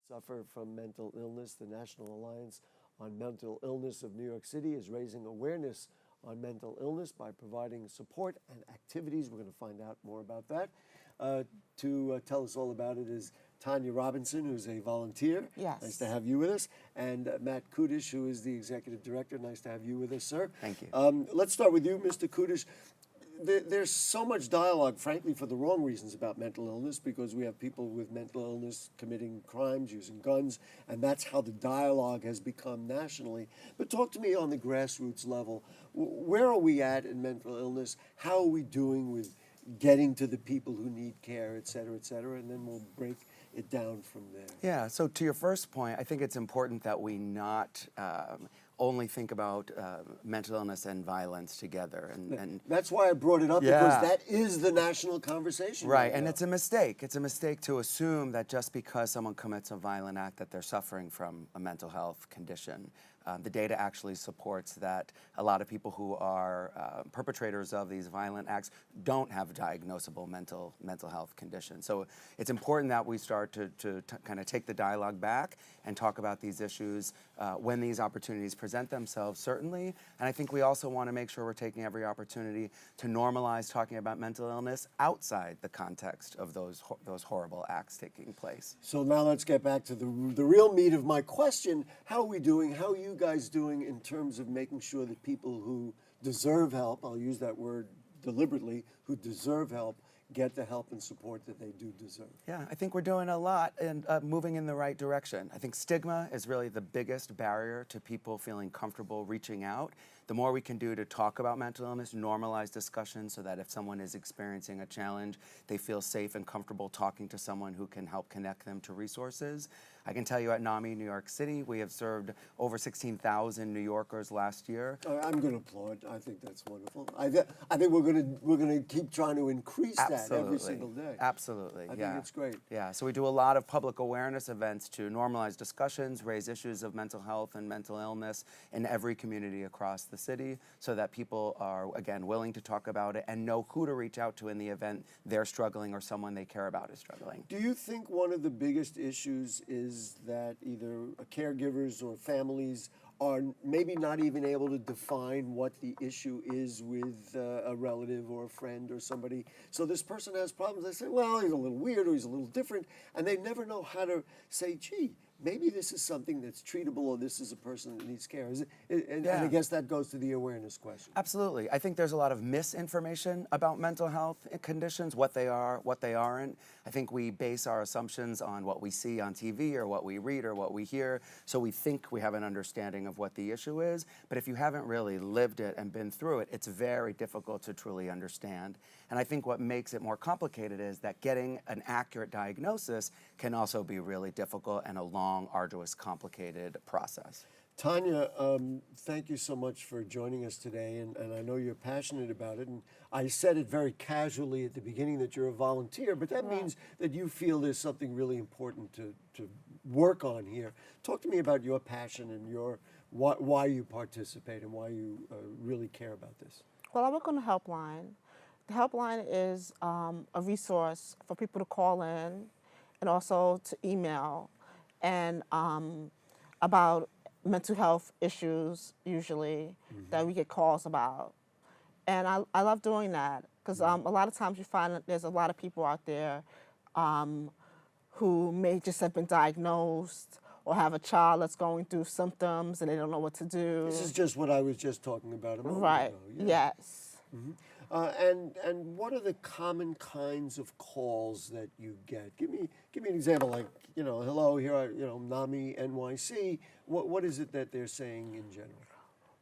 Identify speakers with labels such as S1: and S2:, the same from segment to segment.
S1: suffer from mental illness. The National Alliance on Mental Illness of New York City is raising awareness on mental illness by providing support and activities. We're going to find out more about that. To tell us all about it is Tanya Robinson, who's a volunteer.
S2: Yes.
S1: Nice to have you with us. And Matt Kudish, who is the executive director. Nice to have you with us, sir.
S3: Thank you.
S1: Let's start with you, Mr. Kudish. There's so much dialogue, frankly, for the wrong reasons about mental illness, because we have people with mental illness committing crimes, using guns, and that's how the dialogue has become nationally. But talk to me on the grassroots level. Where are we at in mental illness? How are we doing with getting to the people who need care, et cetera, and then we'll break it down from there.
S3: Yeah, so to your first point, I think it's important that we not only think about mental illness and violence together. And
S1: that's why I brought it up, because that is the national conversation.
S3: Right, and it's a mistake. It's a mistake to assume that just because someone commits a violent act that they're suffering from a mental health condition. The data actually supports that a lot of people who are perpetrators of these violent acts don't have diagnosable mental health conditions. So it's important that we start to kind of take the dialogue back and talk about these issues when these opportunities present themselves, certainly. And I think we also want to make sure we're taking every opportunity to normalize talking about mental illness outside the context of those horrible acts taking place.
S1: So now let's get back to the real meat of my question. How are we doing? How are you guys doing in terms of making sure that people who deserve help, I'll use that word deliberately, who deserve help, get the help and support that they do deserve?
S3: Yeah, I think we're doing a lot and moving in the right direction. I think stigma is really the biggest barrier to people feeling comfortable reaching out. The more we can do to talk about mental illness, normalize discussion so that if someone is experiencing a challenge, they feel safe and comfortable talking to someone who can help connect them to resources. I can tell you at NAMI, New York City, we have served over 16,000 New Yorkers last year.
S1: I'm going to applaud. I think that's wonderful. I think we're going to keep trying to increase that every single day.
S3: Absolutely.
S1: I think it's great.
S3: Yeah. So we do a lot of public awareness events to normalize discussions, raise issues of mental health and mental illness in every community across the city, so that people are, again, willing to talk about it and know who to reach out to in the event they're struggling or someone they care about is struggling.
S1: Do you think one of the biggest issues is that either caregivers or families are maybe not even able to define what the issue is with a relative or a friend or somebody? So this person has problems. They say, well, he's a little weird or he's a little different, and they never know how to say, gee, maybe this is something that's treatable, or this is a person that needs care. And I guess that goes to the awareness question.
S3: Absolutely. I think there's a lot of misinformation about mental health conditions, what they are, what they aren't. I think we base our assumptions on what we see on TV or what we read or what we hear, so we think we have an understanding of what the issue is. But if you haven't really lived it and been through it, it's very difficult to truly understand. And I think what makes it more complicated is that getting an accurate diagnosis can also be really difficult and a long, arduous, complicated process.
S1: Tanya, thank you so much for joining us today, and I know you're passionate about it. And I said it very casually at the beginning that you're a volunteer, but that means that you feel there's something really important to work on here. Talk to me about your passion and why you participate and why you really care about this.
S2: Well, I work on the helpline. The helpline is a resource for people to call in and also to email, and about mental health issues, usually, that we get calls about. And I love doing that, because a lot of times you find that there's a lot of people out there who may just have been diagnosed or have a child that's going through symptoms and they don't know what to do.
S1: This is just what I was just talking about a moment
S2: right.
S1: ago.
S2: Yeah. Yes.
S1: And what are the common kinds of calls that you get? Give me an example, like, hello, here are, NAMI NYC. What is it that they're saying in general?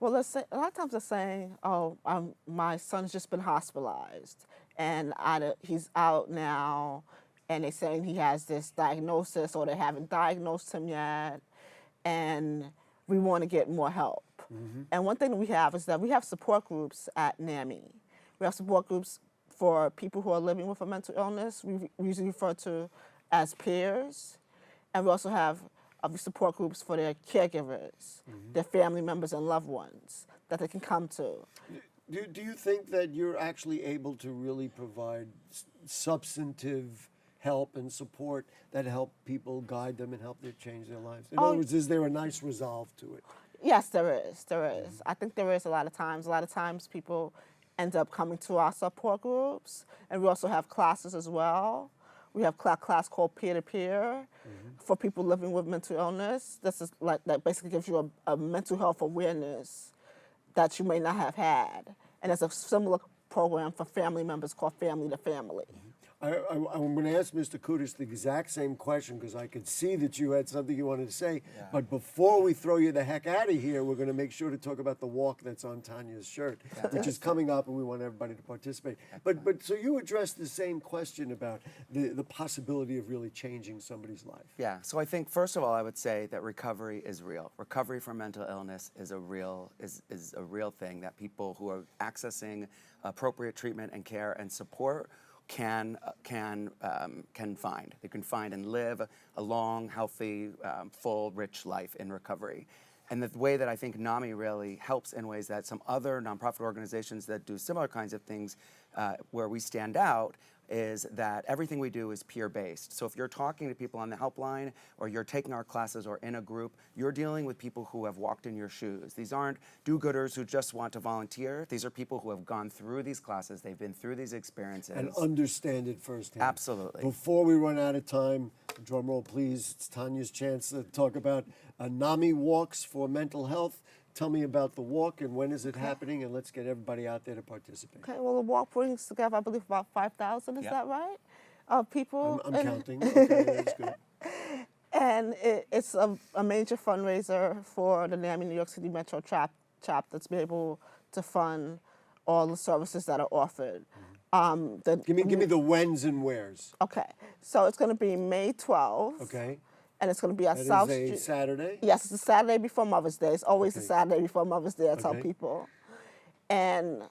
S2: Well, let's say a lot of times they're saying, "Oh, my son's just been hospitalized, and he's out now, and they're saying he has this diagnosis, or they haven't diagnosed him yet, and we want to get more help." And one thing we have is that we have support groups at NAMI. We have support groups for people who are living with a mental illness. We usually refer to as peers, and we also have support groups for their caregivers, their family members and loved ones that they can come to.
S1: Do you think that you're actually able to really provide substantive help and support that help people, guide them, and help them change their lives? In
S2: Oh,
S1: other words, is there a nice resolve to it?
S2: Yes, there is. There is. I think there is a lot of times. A lot of times people end up coming to our support groups, and we also have classes as well. We have a class called Peer to Peer for people living with mental illness. This is like that basically gives you a mental health awareness that you may not have had, and it's a similar program for family members called Family to Family.
S1: I'm going to ask Mr. Kudish the exact same question because I could see that you had something you wanted to say.
S3: Yeah.
S1: But before we throw you the heck out of here, we're going to make sure to talk about the walk that's on Tanya's shirt, which is coming up, and we want everybody to participate. But so you addressed the same question about the possibility of really changing somebody's life.
S3: Yeah, so I think first of all I would say that recovery is real. Recovery from mental illness is a real thing that people who are accessing appropriate treatment and care and support can find. They can find and live a long, healthy, full, rich life in recovery. And the way that I think NAMI really helps in ways that some other nonprofit organizations that do similar kinds of things where we stand out is that everything we do is peer-based. So if you're talking to people on the helpline or you're taking our classes or in a group, you're dealing with people who have walked in your shoes. These aren't do-gooders who just want to volunteer. These are people who have gone through these classes. They've been through these experiences.
S1: And understand it firsthand.
S3: Absolutely.
S1: Before we run out of time, drum roll please, it's Tanya's chance to talk about NAMI Walks for Mental Health. Tell me about the walk and when is it happening, and let's get everybody out there to participate.
S2: Okay, well, the walk brings together, I believe, about 5,000, is
S3: Yep.
S2: that right? People.
S1: I'm counting. Okay, that's good.
S2: And it's a major fundraiser for the NAMI New York City Metro chapter to be able to fund all the services that are offered.
S1: Give me the whens and wheres.
S2: Okay, so it's going to be May 12th.
S1: Okay.
S2: And it's going to be at
S1: That
S2: South
S1: is a
S2: Street.
S1: Saturday.
S2: Yes, it's the Saturday before Mother's Day. It's always the
S1: Okay.
S2: Saturday before Mother's Day, I tell
S1: Okay.
S2: people. And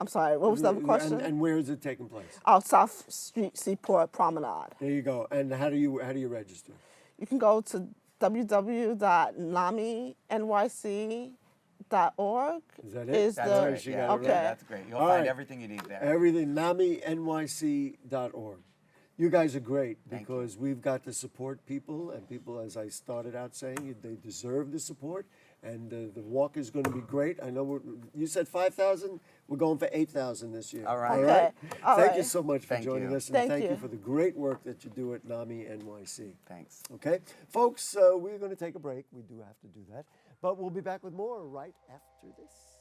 S2: I'm sorry, what was the other question?
S1: And where is it taking place?
S2: Oh, South Street Seaport Promenade.
S1: There you go. And how do you register?
S2: You can go to www.naminyc.org.
S1: Is that it?
S2: Is
S3: That's
S2: the,
S3: right.
S1: She
S3: Yeah,
S1: got it
S2: okay.
S1: right.
S3: That's great. You'll
S1: All
S3: find
S1: right.
S3: everything you need there.
S1: Everything, NAMINYC.org. You guys are great
S3: Thank you.
S1: because we've got to support people, and people, as I started out saying, they deserve the support, and the walk is going to be great. I know you said 5,000. We're going for 8,000 this year.
S3: All right.
S1: All
S2: Okay.
S1: right.
S2: All
S1: Thank
S2: right.
S1: you so much for
S3: Thank
S1: joining
S3: you.
S1: us, and
S2: Thank
S1: thank you
S2: you.
S1: for the great work that you do at NAMI NYC.
S3: Thanks.
S1: Okay, folks, we're going to take a break. We do have to do that, but we'll be back with more right after this.